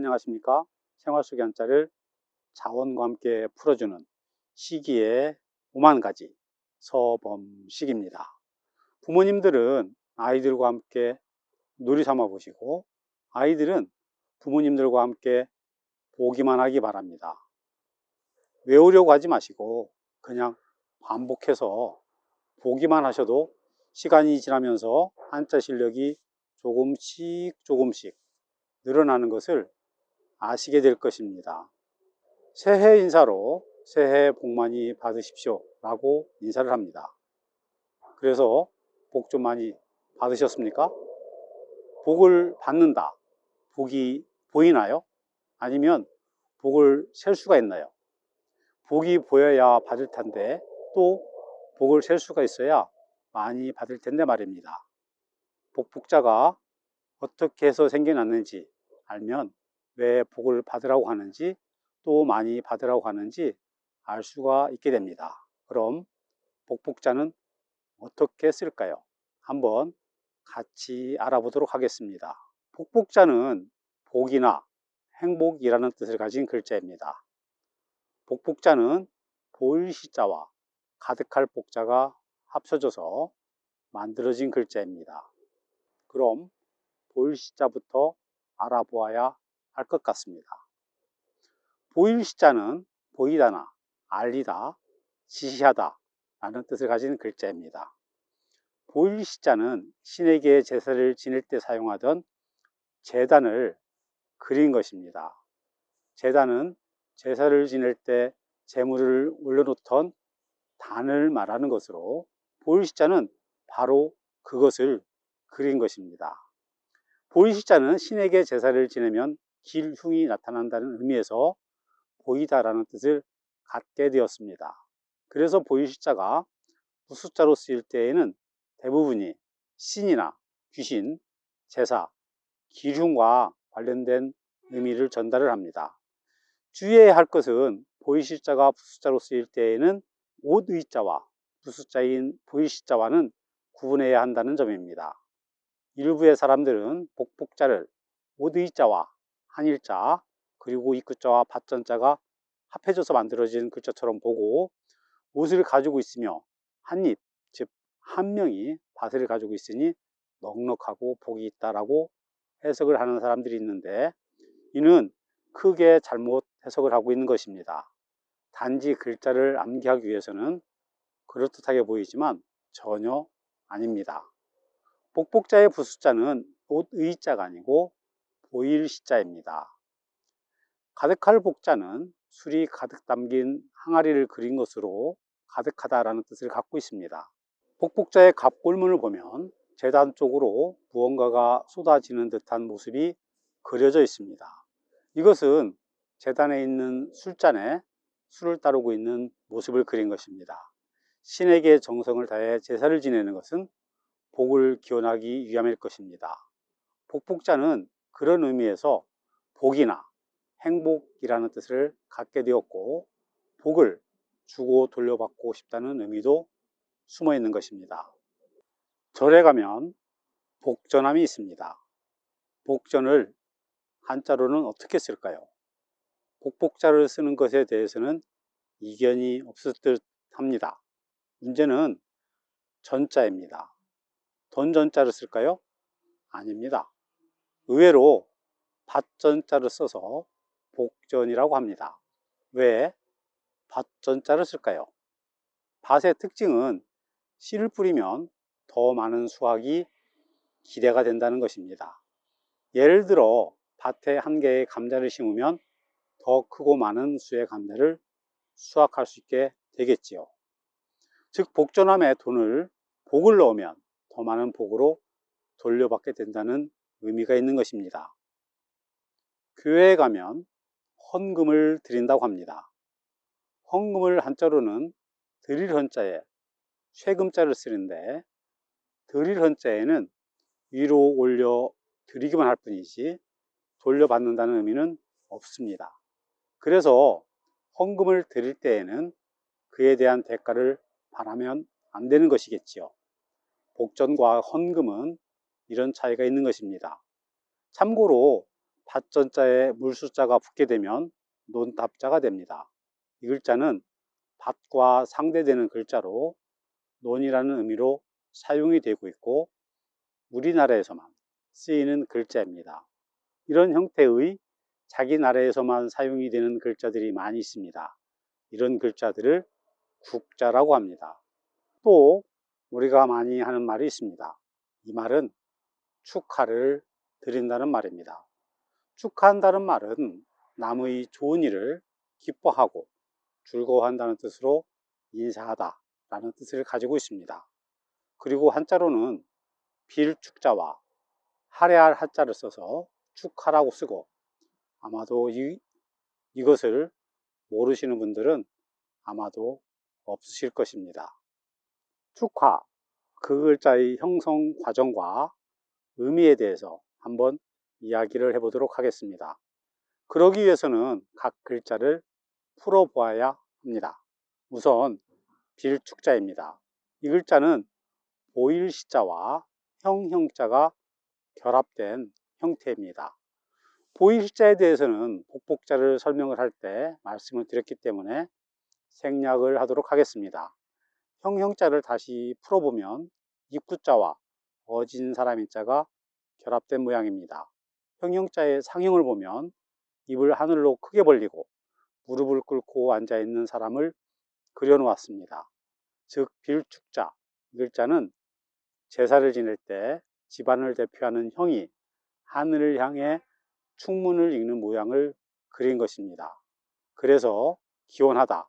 안녕하십니까? 생활 속의 한자를 자원과 함께 풀어주는 시기의 5만가지 서범식입니다. 부모님들은 아이들과 함께 놀이 삼아 보시고 아이들은 부모님들과 함께 보기만 하기 바랍니다. 외우려고 하지 마시고 그냥 반복해서 보기만 하셔도 시간이 지나면서 한자 실력이 조금씩 늘어나는 것을 아시게 될 것입니다. 새해 인사로 새해 복 많이 받으십시오 라고 인사를 합니다. 그래서 복 좀 많이 받으셨습니까? 복을 받는다. 복이 보이나요? 아니면 복을 셀 수가 있나요? 복이 보여야 받을 텐데 또 복을 셀 수가 있어야 많이 받을 텐데 말입니다. 복자가 어떻게 해서 생겨났는지 알면 왜 복을 받으라고 하는지 또 많이 받으라고 하는지 알 수가 있게 됩니다. 그럼 복자는 어떻게 쓸까요? 한번 같이 알아보도록 하겠습니다. 복자는 복이나 행복이라는 뜻을 가진 글자입니다. 복자는 보일 시자와 가득할 복자가 합쳐져서 만들어진 글자입니다. 그럼 보일 시자부터 알아보아야 할 것 같습니다. 보일 시자는 보이다나 알리다, 지시하다 라는 뜻을 가진 글자입니다. 보일 시자는 신에게 제사를 지낼 때 사용하던 제단을 그린 것입니다. 제단은 제사를 지낼 때 제물을 올려놓던 단을 말하는 것으로 보일 시자는 바로 그것을 그린 것입니다. 보일 시자는 신에게 제사를 지내면 길흉이 나타난다는 의미에서 보이다라는 뜻을 갖게 되었습니다. 그래서 보일 시자가 무숫자로 쓰일 때에는 대부분이 신이나 귀신, 제사, 길흉과 관련된 의미를 전달을 합니다. 주의해야 할 것은 보일 시자가 부숫자로 쓰일 때에는 옷의자와 부숫자인 보일 시자와는 구분해야 한다는 점입니다. 일부의 사람들은 복자를 옷의자와 한일자 그리고 입구자와 밭전자가 합해져서 만들어진 글자처럼 보고 옷을 가지고 있으며 한입, 즉 한 명이 밭을 가지고 있으니 넉넉하고 복이 있다라고 해석을 하는 사람들이 있는데 이는 크게 잘못 해석을 하고 있는 것입니다. 단지 글자를 암기하기 위해서는 그럴듯하게 보이지만 전혀 아닙니다. 복자의 부숫자는 옷의자가 아니고 보일 시자입니다. 가득할 복자는 술이 가득 담긴 항아리를 그린 것으로 가득하다라는 뜻을 갖고 있습니다. 복자의 갑골문을 보면 제단 쪽으로 무언가가 쏟아지는 듯한 모습이 그려져 있습니다. 이것은 제단에 있는 술잔에 술을 따르고 있는 모습을 그린 것입니다. 신에게 정성을 다해 제사를 지내는 것은 복을 기원하기 위함일 것입니다. 복자는 그런 의미에서 복이나 행복이라는 뜻을 갖게 되었고 복을 주고 돌려받고 싶다는 의미도 숨어 있는 것입니다. 절에 가면 복전함이 있습니다. 복전을 한자로는 어떻게 쓸까요? 복자를 쓰는 것에 대해서는 이견이 없을 듯 합니다. 문제는 전자입니다. 돈전자를 쓸까요? 아닙니다. 의외로 밭전자를 써서 복전이라고 합니다. 왜 밭전자를 쓸까요? 밭의 특징은 씨를 뿌리면 더 많은 수확이 기대가 된다는 것입니다. 예를 들어 밭에 한 개의 감자를 심으면 더 크고 많은 수의 감자를 수확할 수 있게 되겠지요. 즉 복전함에 돈을 복을 넣으면 더 많은 복으로 돌려받게 된다는 의미가 있는 것입니다. 교회에 가면 헌금을 드린다고 합니다. 헌금을 한자로는 드릴 헌자에 쇠금자를 쓰는데 드릴 헌자에는 위로 올려 드리기만 할 뿐이지 돌려받는다는 의미는 없습니다. 그래서 헌금을 드릴 때에는 그에 대한 대가를 바라면 안 되는 것이겠지요. 복전과 헌금은 이런 차이가 있는 것입니다. 참고로 밭전자에 물숫자가 붙게 되면 논답자가 됩니다. 이 글자는 밭과 상대되는 글자로 논이라는 의미로 사용이 되고 있고 우리나라에서만 쓰이는 글자입니다. 이런 형태의 자기 나라에서만 사용이 되는 글자들이 많이 있습니다. 이런 글자들을 국자라고 합니다. 또 우리가 많이 하는 말이 있습니다. 이 말은 축하를 드린다는 말입니다. 축하한다는 말은 남의 좋은 일을 기뻐하고 즐거워한다는 뜻으로 인사하다 라는 뜻을 가지고 있습니다. 그리고 한자로는 빌축자와 할애할 하자를 써서 축하라고 쓰고 아마도 이것을 모르시는 분들은 아마도 없으실 것입니다. 축하, 그 글자의 형성 과정과 의미에 대해서 한번 이야기를 해보도록 하겠습니다. 그러기 위해서는 각 글자를 풀어보아야 합니다. 우선 빌축자입니다. 이 글자는 보일시자와 형자가 결합된 형태입니다. 보일시자에 대해서는 복복자를 설명을 할 때 말씀을 드렸기 때문에 생략을 하도록 하겠습니다. 형자를 다시 풀어보면 입구자와 어진 사람인 자가 결합된 모양입니다. 형자의 상형을 보면 입을 하늘로 크게 벌리고 무릎을 꿇고 앉아있는 사람을 그려놓았습니다. 즉 빌축자, 이 글자는 제사를 지낼 때 집안을 대표하는 형이 하늘을 향해 충문을 읽는 모양을 그린 것입니다. 그래서 기원하다,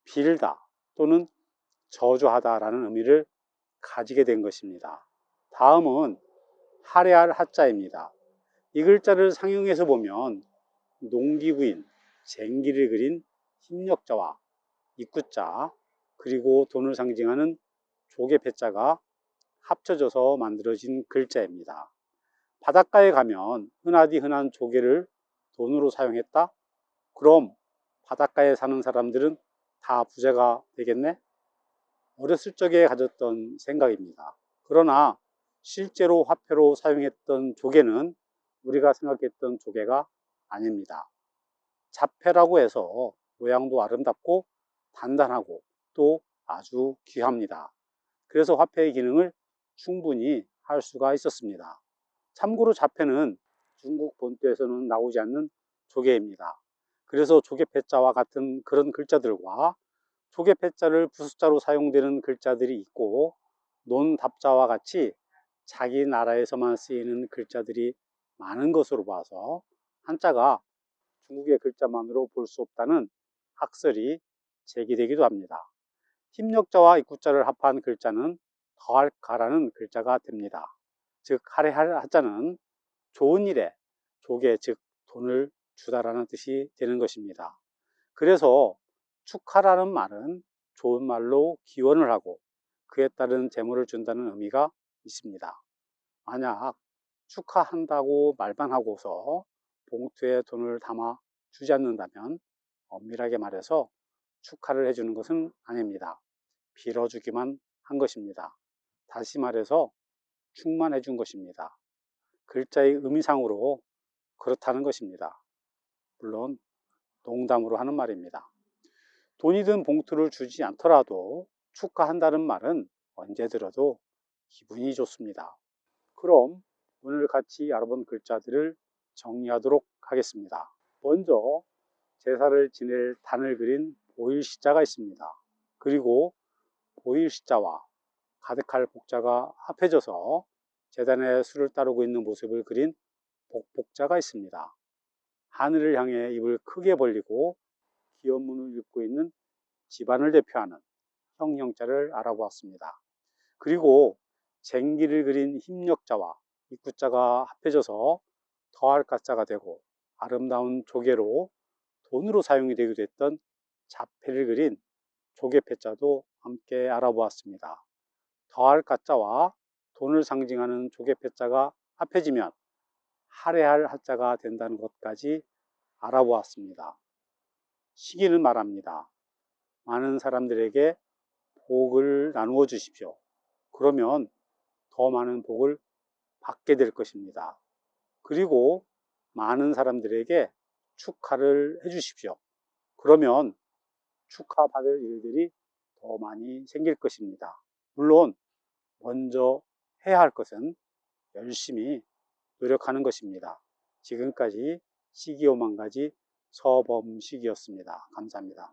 빌다 또는 저주하다 라는 의미를 가지게 된 것입니다. 다음은 할애할 하자입니다. 이 글자를 상형에서 보면 농기구인 쟁기를 그린 힘력자와 입구자 그리고 돈을 상징하는 조개패자가 합쳐져서 만들어진 글자입니다. 바닷가에 가면 흔하디 흔한 조개를 돈으로 사용했다? 그럼 바닷가에 사는 사람들은 다 부자가 되겠네? 어렸을 적에 가졌던 생각입니다. 그러나 실제로 화폐로 사용했던 조개는 우리가 생각했던 조개가 아닙니다. 자폐라고 해서 모양도 아름답고 단단하고 또 아주 귀합니다. 그래서 화폐의 기능을 충분히 할 수가 있었습니다. 참고로 자폐는 중국 본토에서는 나오지 않는 조개입니다. 그래서 조개패자와 같은 그런 글자들과 조개패자를 부숫자로 사용되는 글자들이 있고 논답자와 같이 자기 나라에서만 쓰이는 글자들이 많은 것으로 봐서 한자가 중국의 글자만으로 볼 수 없다는 학설이 제기되기도 합니다. 힘력자와 입구자를 합한 글자는 더할가라는 글자가 됩니다. 즉 할애할 하자는 좋은 일에 조개 즉 돈을 주다라는 뜻이 되는 것입니다. 그래서 축하라는 말은 좋은 말로 기원을 하고 그에 따른 재물을 준다는 의미가 있습니다. 만약 축하한다고 말만 하고서 봉투에 돈을 담아 주지 않는다면 엄밀하게 말해서 축하를 해주는 것은 아닙니다. 빌어주기만 한 것입니다. 다시 말해서 충만해 준 것입니다. 글자의 의미상으로 그렇다는 것입니다. 물론 농담으로 하는 말입니다. 돈이 든 봉투를 주지 않더라도 축하한다는 말은 언제 들어도 기분이 좋습니다. 그럼 오늘 같이 알아본 글자들을 정리하도록 하겠습니다. 먼저 제사를 지낼 단을 그린 보일시자가 있습니다. 그리고 보일시자와 가득할 복자가 합해져서 제단에 술을 따르고 있는 모습을 그린 복복자가 있습니다. 하늘을 향해 입을 크게 벌리고 기업문을 읽고 있는 집안을 대표하는 형자를 알아보았습니다. 그리고 쟁기를 그린 힘력자와 입구자가 합해져서 더할 가자가 되고 아름다운 조개로 돈으로 사용이 되기도 했던 자패를 그린 조개패자도 함께 알아보았습니다. 더할 가자와 돈을 상징하는 조개패자가 합해지면 할애할 하자가 된다는 것까지 알아보았습니다. 시기는 말합니다. 많은 사람들에게 복을 나누어 주십시오. 그러면 더 많은 복을 받게 될 것입니다. 그리고 많은 사람들에게 축하를 해 주십시오. 그러면 축하받을 일들이 더 많이 생길 것입니다. 물론 먼저 해야 할 것은 열심히 노력하는 것입니다. 지금까지 시기오만가지 서범식이었습니다. 감사합니다.